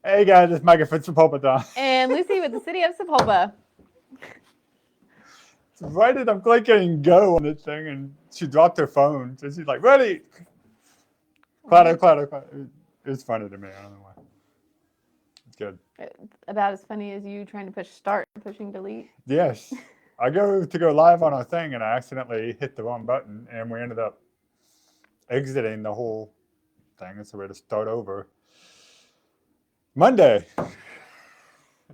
Hey guys, it's Micah from Sapulpa. And Lucy with the city of Sapulpa. Why did I'm clicking go on this thing and she dropped her phone? So she's like, ready. Clatter, clatter, clatter. It's funny to me. I don't know why. It's good. About as funny as you trying to push start and pushing delete. Yes. I go to go live on our thing and I accidentally hit the wrong button and we ended up exiting the whole thing. So we had to start over. Monday.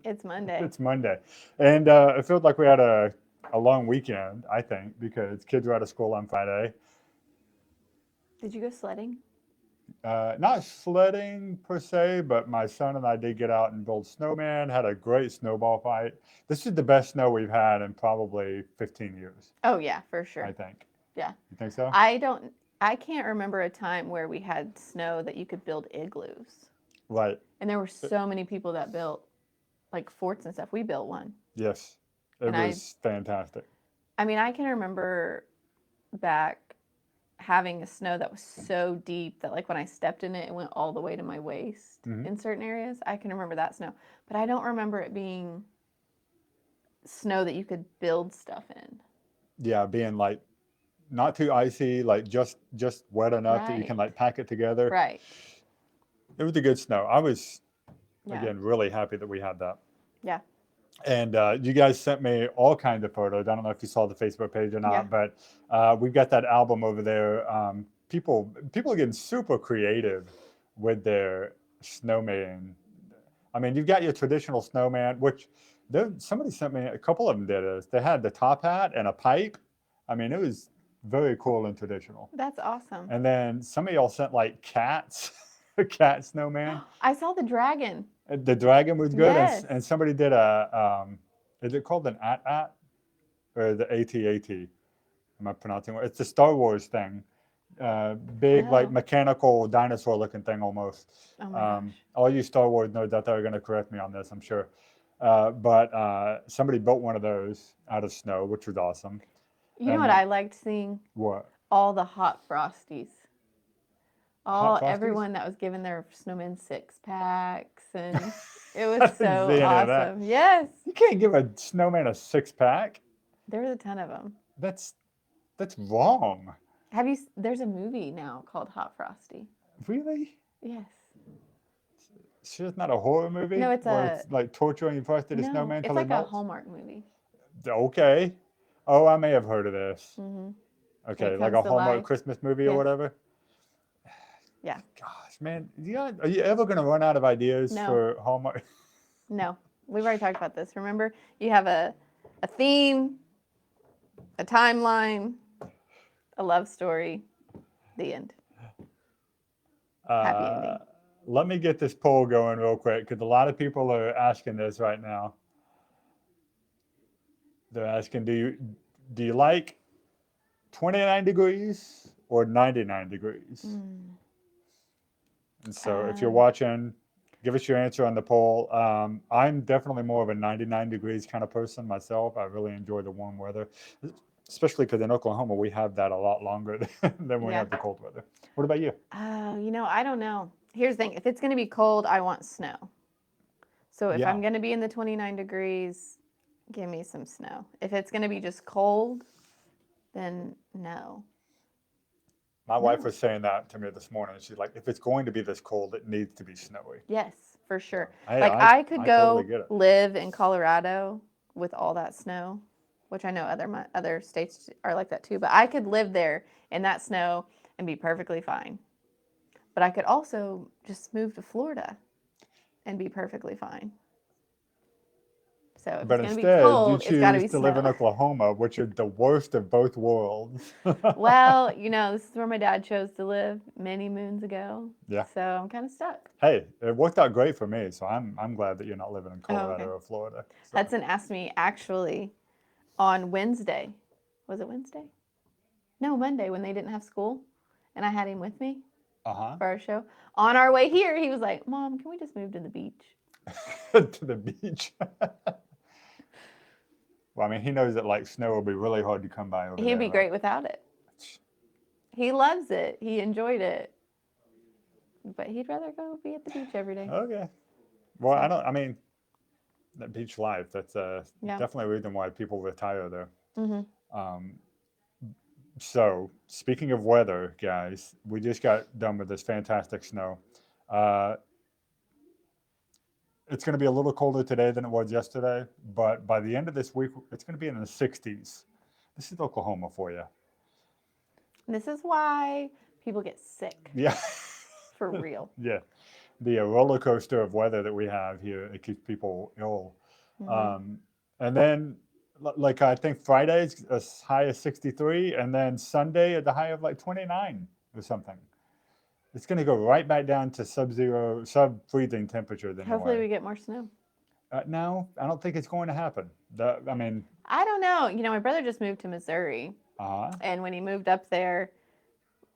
It's Monday. It's Monday. And it felt like we had a long weekend, I think, because kids were out of school on Friday. Did you go sledding? Not sledding per se, but my son and I did get out and build snowman, had a great snowball fight. This is the best snow we've had in probably 15 years, Oh yeah, for sure. I think. Yeah. You think so? I can't remember a time where we had snow that you could build igloos. Right. And there were so many people that built like forts and stuff. We built one. Yes. It And was fantastic. I mean, I can remember back having a snow that was so deep that like when I stepped in it, it went all the way to my waist in certain areas. I can remember that snow. But I don't remember it being snow that you could build stuff in. Yeah, being like not too icy, like just wet enough that you can like pack it together. Right. It was a good snow. I was, Yeah. again, really happy that we had that. Yeah. And you guys sent me all kinds of photos. I don't know if you saw the Facebook page or not, but we've got that album over there. People are getting super creative with their snowman. I mean, you've got your traditional snowman, which somebody sent me, a couple of them did this. They had the top hat and a pipe. I mean, it was very cool and traditional. That's awesome. And then some of y'all sent like cats, a cat snowman. I saw the dragon. The dragon was good, Yes. and somebody did is it called an AT-AT or the AT-AT? Am I pronouncing it? It's the Star Wars thing, big like mechanical dinosaur looking thing almost. Oh my gosh. All you Star Wars nerds out there are going to correct me on this, I'm sure. But somebody built one of those out of snow, which was awesome. You know what I liked seeing? What? All the hot frosties. Everyone that was giving their snowman 6-packs, and it was so awesome. Yes. You can't give a snowman a 6-pack. There was a ton of them. That's wrong. There's a movie now called Hot Frosty. Really? Yes. It's just not a horror movie? No, it's it's like torturing Frosty the Snowman. It's like a Hallmark movie. Okay. Oh, I may have heard of this. Mm-hmm. Okay, like a Hallmark Christmas movie or whatever? Yeah. Gosh, man. Are you ever going to run out of ideas for Hallmark? No. We've already talked about this. Remember, you have a theme, a timeline, a love story, the end. Happy ending. Let me get this poll going real quick because a lot of people are asking this right now. They're asking, do you like 29 degrees or 99 degrees? And so if you're watching, give us your answer on the poll. I'm definitely more of a 99 degrees kind of person myself. I really enjoy the warm weather, especially because in Oklahoma, we have that a lot longer than we have the cold weather. What about you? I don't know. Here's the thing. If it's going to be cold, I want snow. So if I'm going to be in the 29 degrees, give me some snow. If it's going to be just cold, then no. My wife was saying that to me this morning. She's like, if it's going to be this cold, it needs to be snowy. Yes, for sure. I could go live in Colorado with all that snow, which I know other states are like that too, but I could live there in that snow and be perfectly fine. But I could also just move to Florida and be perfectly fine. So if but it's instead, be cold, you choose to live in Oklahoma, which is the worst of both worlds. Well, this is where my dad chose to live many moons ago. Yeah. So I'm kind of stuck. Hey, it worked out great for me, so I'm glad that you're not living in Colorado or Florida. So. Hudson asked me actually on Wednesday. Was it Wednesday? No, Monday when they didn't have school, and I had him with me for our show. On our way here, he was like, "Mom, can we just move to the beach?" To the beach. Well, I mean, he knows that like snow will be really hard to come by over there. He'd be great without it. He loves it. He enjoyed it. But he'd rather go be at the beach every day. Okay. Well, So. I mean, that beach life, that's Yeah. definitely a reason why people retire there. Mm-hmm. Um, so, speaking of weather, guys, we just got done with this fantastic snow. Uh, it's going to be a little colder today than it was yesterday, but by the end of this week, it's going to be in the 60s. This is Oklahoma for you. This is why people get sick. Yeah. For real. Yeah. The roller coaster of weather that we have here, it keeps people ill. Mm-hmm. And then, like, I think Friday's as high as 63, and then Sunday at the high of like 29 or something. It's going to go right back down to sub-zero, sub-freezing temperatures Hopefully anyway. we get more snow. No, I don't think it's going to happen. I mean, I don't know. My brother just moved to Missouri. And when he moved up there,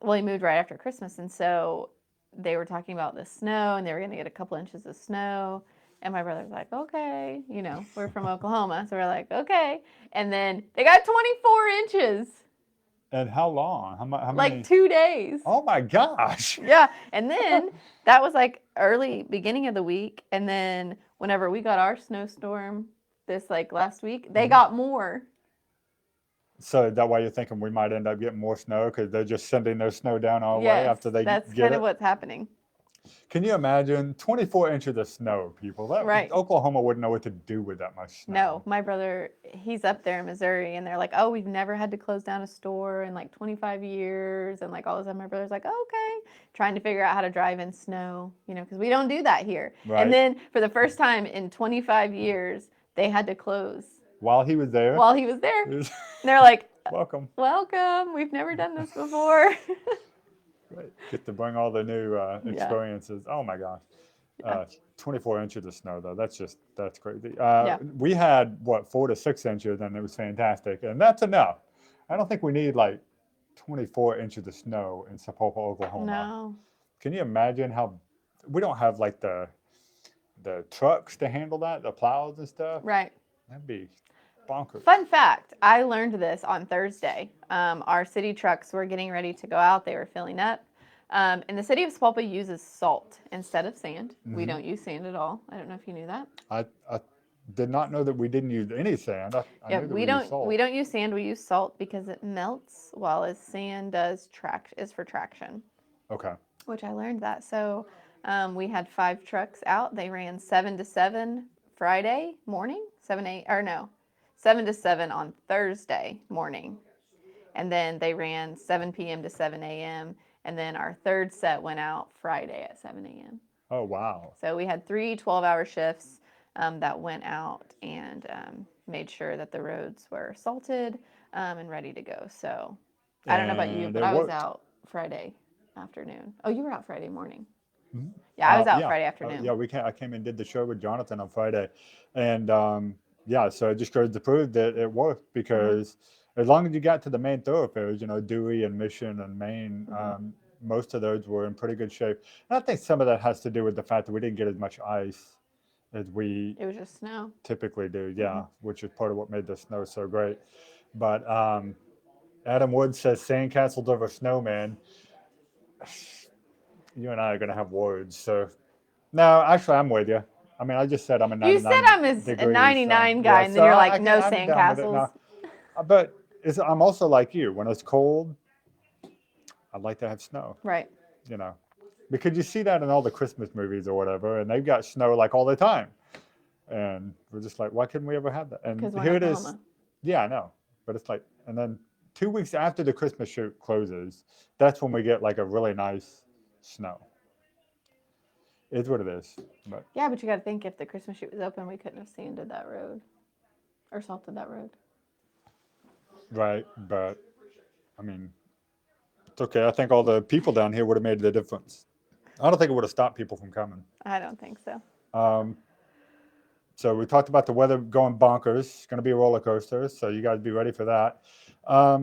well, he moved right after Christmas. And so they were talking about the snow, and they were going to get a couple inches of snow. And my brother's like, okay. We're from Oklahoma. So we're like, okay. And then they got 24 inches. And how long? How like many? 2 days. Oh my gosh. Yeah. And then that was like early beginning of the week. And then whenever we got our snowstorm this like last week, they got more. So that why you're thinking we might end up getting more snow because they're just sending their snow down our way after they that's get kind it? of what's happening. Can you imagine 24 inches of snow, people? Right. Oklahoma wouldn't know what to do with that much snow. No, my brother, he's up there in Missouri, and they're like, oh, we've never had to close down a store in like 25 years. And like all of a sudden, my brother's like, okay, trying to figure out how to drive in snow, because we don't do that here. Right. And then for the first time in 25 years, they had to close. While he was there? While he was there. And they're like, welcome. Welcome. We've never done this before. Right. Get to bring all the new experiences. Yeah. Oh my gosh. 24 inches of snow though. That's crazy. We had 4 to 6 inches and it was fantastic. And that's enough. I don't think we need like 24 inches of snow in Sapulpa, Oklahoma. No. Can you imagine how we don't have like the trucks to handle that, the plows and stuff? Right. That'd be bonkers. Fun fact, I learned this on Thursday. Our city trucks were getting ready to go out. They were filling up. And the city of Sapulpa uses salt instead of sand. Mm-hmm. We don't use sand at all. I don't know if you knew that. I did not know that we didn't use any sand. I knew that we use salt. We don't use sand. We use salt because it melts, while as sand is for traction. Okay. Which I learned that. So we had 5 trucks out. They ran 7 to 7 Friday morning, 7 to 7 on Thursday morning. And then they ran 7 p.m. to 7 a.m. And then our third set went out Friday at 7 a.m. Oh, wow. So we had 3 12-hour shifts that went out and made sure that the roads were salted and ready to go. So I don't know about you, but I was out Friday afternoon. Oh, you were out Friday morning. Mm-hmm. Yeah, I was out Friday afternoon. I came and did the show with Jonathan on Friday. And so it just goes to prove that it worked because as long as you got to the main thoroughfares, Dewey and Mission and Maine, most of those were in pretty good shape. And I think some of that has to do with the fact that we didn't get as much ice as it was just snow. Typically do, which is part of what made the snow so great. But Adam Wood says sandcastles over snowman. You and I are going to have words. So, no, actually, I'm with you. I mean, I just said I'm a 99. You said I'm a 99 guy, and then you're like, no sandcastles. But I'm also like you. When it's cold, I'd like to have snow. Right. Because you see that in all the Christmas movies or whatever, and they've got snow like all the time. And we're just like, why couldn't we ever have that? And here it is. Yeah, I know. But it's like, and then 2 weeks after the Christmas shoot closes, that's when we get like a really nice snow. It's what it is. But yeah, but you got to think if the Christmas shoot was open, we couldn't have sanded that road or salted that road. Right, but I mean, it's okay. I think all the people down here would have made the difference. I don't think it would have stopped people from coming. I don't think so. So we talked about the weather going bonkers. It's going to be a roller coaster, so you guys be ready for that. I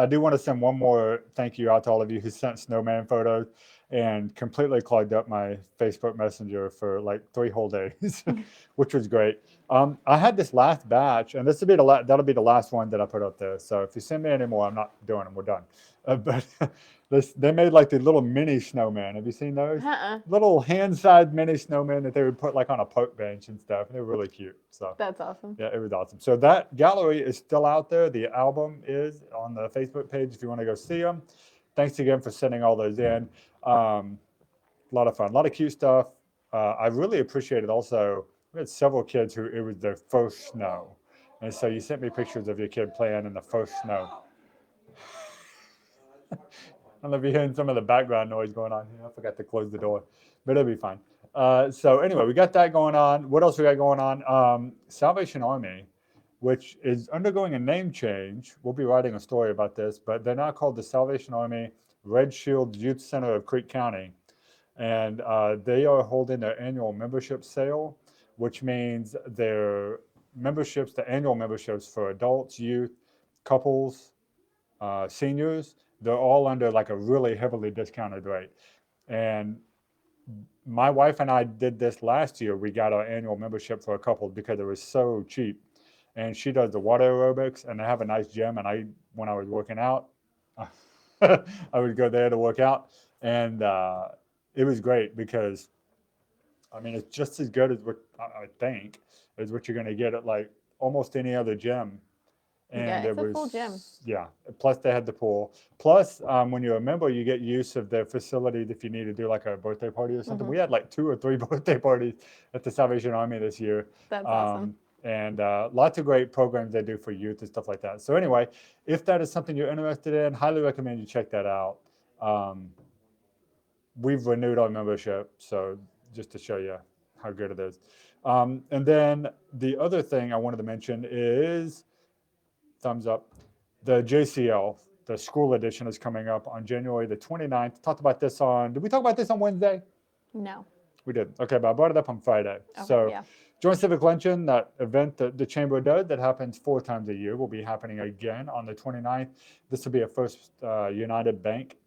do want to send one more thank you out to all of you who sent snowman photos. and completely clogged up my Facebook Messenger for like 3 whole days, which was great. I had this last batch, and this will be that'll be the last one that I put up there. So if you send me any more, I'm not doing them. We're done. But they made like the little mini snowman. Have you seen those? Little hand-sized mini snowmen that they would put like on a park bench and stuff. And they were really cute. So That's awesome. yeah, it was awesome. So that gallery is still out there. The album is on the Facebook page if you want to go see them. Thanks again for sending all those in. A lot of fun, a lot of cute stuff. I really appreciated also, we had several kids who it was their first snow. And so you sent me pictures of your kid playing in the first snow. I don't know if you're hearing some of the background noise going on here. I forgot to close the door, but it'll be fine. So anyway, we got that going on. What else we got going on? Salvation Army, which is undergoing a name change. We'll be writing a story about this, but they're now called the Salvation Army Red Shield Youth Center of Creek County. And they are holding their annual membership sale, which means their memberships, the annual memberships for adults, youth, couples, seniors, they're all under like a really heavily discounted rate. And my wife and I did this last year. We got our annual membership for a couple because it was so cheap. And she does the water aerobics, and they have a nice gym. And when I was working out, I would go there to work out, and it was great because, I mean, it's just as good as what I think is what you're going to get at like almost any other gym. And Yeah, it's a full gym. Yeah. Plus, they had the pool. Plus, when you're a member, you get use of their facility if you need to do like a birthday party or something. We had like 2 or 3 birthday parties at the Salvation Army this year. That's awesome. And lots of great programs they do for youth and stuff like that. So anyway, if that is something you're interested in, highly recommend you check that out. We've renewed our membership, so just to show you how good it is. And then the other thing I wanted to mention is, thumbs up, the JCL, the school edition, is coming up on January the 29th. Did we talk about this on Wednesday? No. We did. Okay, but I brought it up on Friday. Okay, so yeah. Joint Civic Luncheon, that event that the Chamber does that happens 4 times a year, will be happening again on the 29th. This will be a First United Bank.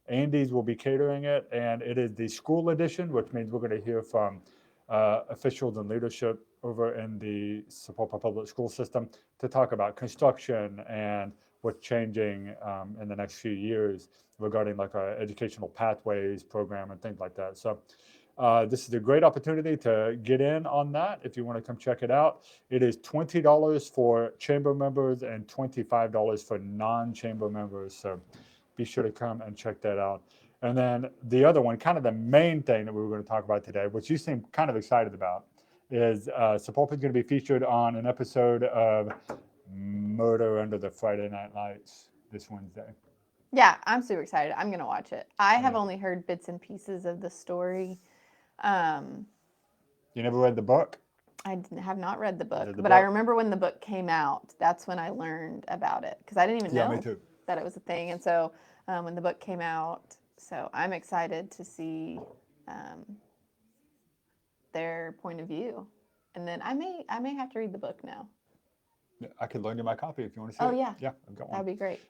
Andy's will be catering it, and it is the school edition, which means we're going to hear from officials and leadership over in the Sapulpa public school system to talk about construction and what's changing in the next few years regarding like our educational pathways program and things like that. So this is a great opportunity to get in on that if you want to come check it out. It is $20 for chamber members and $25 for non-chamber members. So be sure to come and check that out. And then the other one, kind of the main thing that we were going to talk about today, which you seem kind of excited about, is Sapulpa is going to be featured on an episode of Murder Under the Friday Night Lights this Wednesday. Yeah, I'm super excited. I'm going to watch it. I have only heard bits and pieces of the story. You never read the book? I have not read the book, but I remember when the book came out, that's when I learned about it, because I didn't even know that it was a thing. And so when the book came out, so I'm excited to see their point of view. And then I may have to read the book now. I could loan you my copy if you want to see it. Oh, yeah. Yeah, I've got one. That'd be great.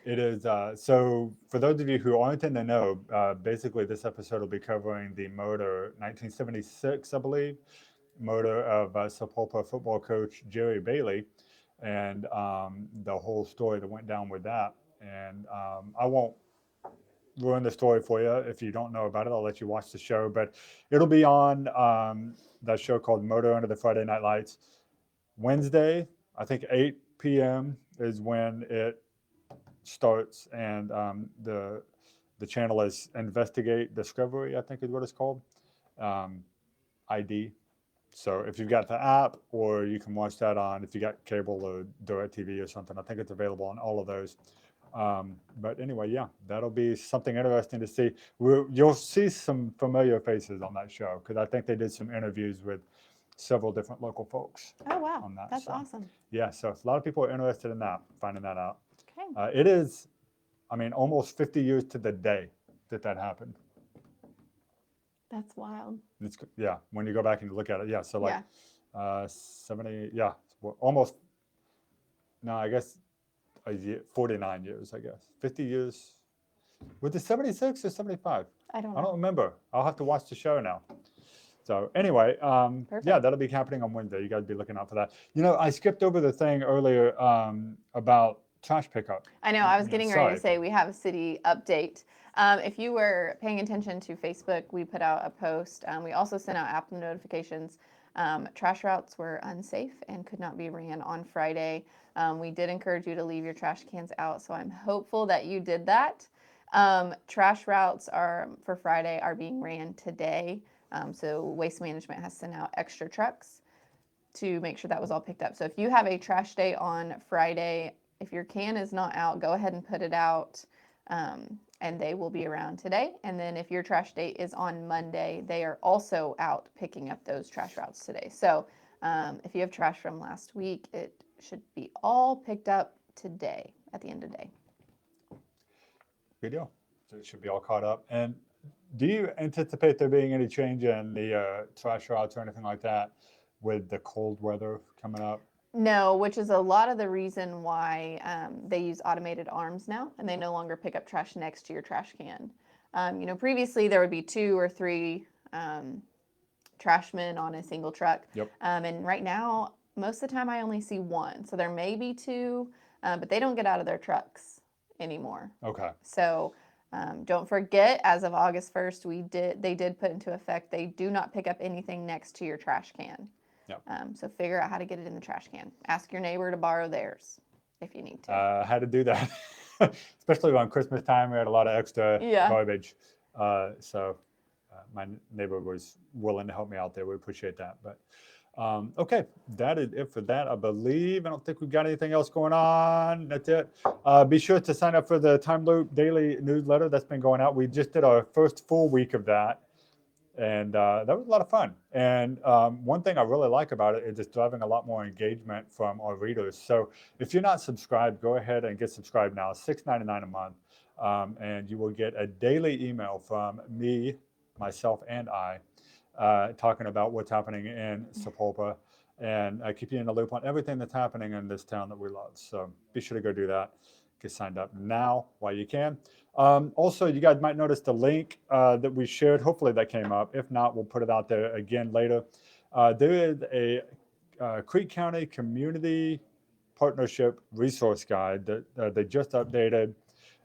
It is, so for those of you who aren't in the know, basically this episode will be covering the murder, 1976, I believe, murder of Sapulpa football coach Jerry Bailey, and the whole story that went down with that. And I won't ruin the story for you if you don't know about it. I'll let you watch the show, but it'll be on that show called Murder Under the Friday Night Lights. Wednesday, I think 8 p.m. is when it starts, and the channel is Investigate Discovery, I think is what it's called, ID. So if you've got the app, or you can watch that on, if you got cable or DirecTV or something, I think it's available on all of those. But anyway, yeah, that'll be something interesting to see. You'll see some familiar faces on that show, because I think they did some interviews with several different local folks. Oh, wow. On that. That's awesome. Yeah, so a lot of people are interested in that, finding that out. Okay. It is, I mean, almost 50 years to the day that happened. That's wild. Yeah, when you go back and look at it, yeah. So like 70, yeah, almost. No, I guess 49 years. I guess 50 years. Was it 76 or 75? I don't I know. don't remember. I'll have to watch the show now. So anyway, Perfect. yeah, that'll be happening on Wednesday. You guys be looking out for that. You know, I skipped over the thing earlier about trash pickup. I know. I was getting ready Sorry. to say we have a city update. If you were paying attention to Facebook, we put out a post. We also sent out Apple notifications. Trash routes were unsafe and could not be ran on Friday. We did encourage you to leave your trash cans out, so I'm hopeful that you did that. Trash routes for Friday are being ran today. So Waste Management has sent out extra trucks to make sure that was all picked up. So if you have a trash day on Friday, if your can is not out, go ahead and put it out, and they will be around today. And then if your trash day is on Monday, they are also out picking up those trash routes today. So if you have trash from last week, it should be all picked up today at the end of the day. Good deal. So it should be all caught up. And do you anticipate there being any change in the trash routes or anything like that with the cold weather coming up? No, which is a lot of the reason why they use automated arms now, and they no longer pick up trash next to your trash can. Previously there would be 2 or 3 trashmen on a single truck. Yep. And right now, most of the time I only see 1. So there may be 2, but they don't get out of their trucks anymore. Okay. So don't forget, as of August 1st, they did put into effect, they do not pick up anything next to your trash can. Yep. So figure out how to get it in the trash can. Ask your neighbor to borrow theirs if you need to. How to do that, especially around Christmas time. We had a lot of extra garbage. So my neighbor was willing to help me out there. We appreciate that. But okay, that is it for that, I believe. I don't think we've got anything else going on. That's it. Be sure to sign up for the Timeloop daily newsletter that's been going out. We just did our first full week of that. And that was a lot of fun. And one thing I really like about it is it's driving a lot more engagement from our readers. So if you're not subscribed, go ahead and get subscribed now. It's $6.99 a month. And you will get a daily email from me, myself, and I talking about what's happening in Sapulpa. And I keep you in the loop on everything that's happening in this town that we love. So be sure to go do that. Get signed up now while you can. Also, you guys might notice the link that we shared. Hopefully that came up. If not, we'll put it out there again later. There is a Creek County Community Partnership Resource Guide that they just updated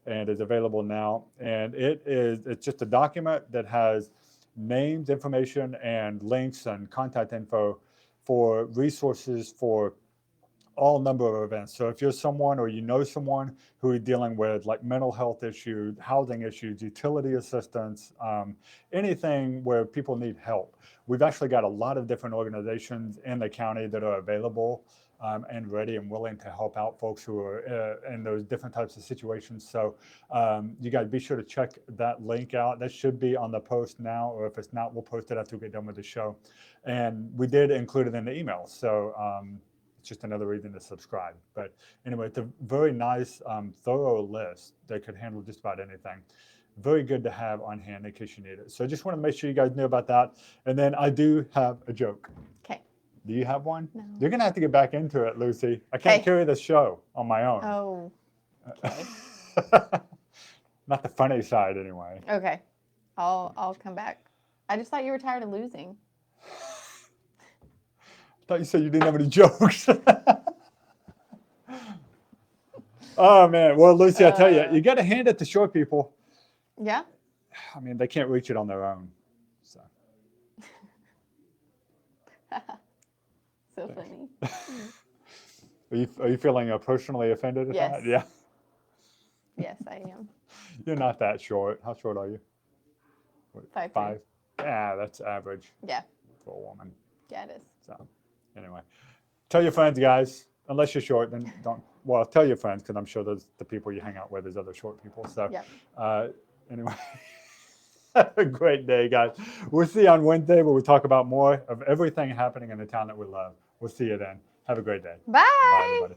and is available now. And it's just a document that has names, information, and links and contact info for resources for all number of events. So if you're someone or you know someone who is dealing with like mental health issues, housing issues, utility assistance, anything where people need help, we've actually got a lot of different organizations in the county that are available and ready and willing to help out folks who are in those different types of situations. So you guys be sure to check that link out. That should be on the post now, or if it's not, we'll post it after we get done with the show. And we did include it in the email. So it's just another reason to subscribe. But anyway, it's a very nice, thorough list that could handle just about anything. Very good to have on hand in case you need it. So I just want to make sure you guys knew about that. And then I do have a joke. Okay. Do you have one? No. You're going to have to get back into it, Lucy. I can't carry this show on my own. Oh, okay. Not the funny side, anyway. Okay. I'll come back. I just thought you were tired of losing. I thought you said you didn't have any jokes. Oh, man. Well, Lucy, I tell you, you got to hand it to short people. Yeah? I mean, they can't reach it on their own. So, So funny. Are you feeling personally offended at Yes. that? Yeah. Yes, I am. You're not that short. How short are you? What, 5'3". 5? Yeah, that's average Yeah. for a woman. Yeah, it is. So, anyway, tell your friends, guys. Unless you're short, then don't. Well, tell your friends, because I'm sure there's the people you hang out with, there's other short people. So, Yep. Anyway, have a great day, guys. We'll see you on Wednesday, where we talk about more of everything happening in the town that we love. We'll see you then. Have a great day. Bye. Bye, everybody.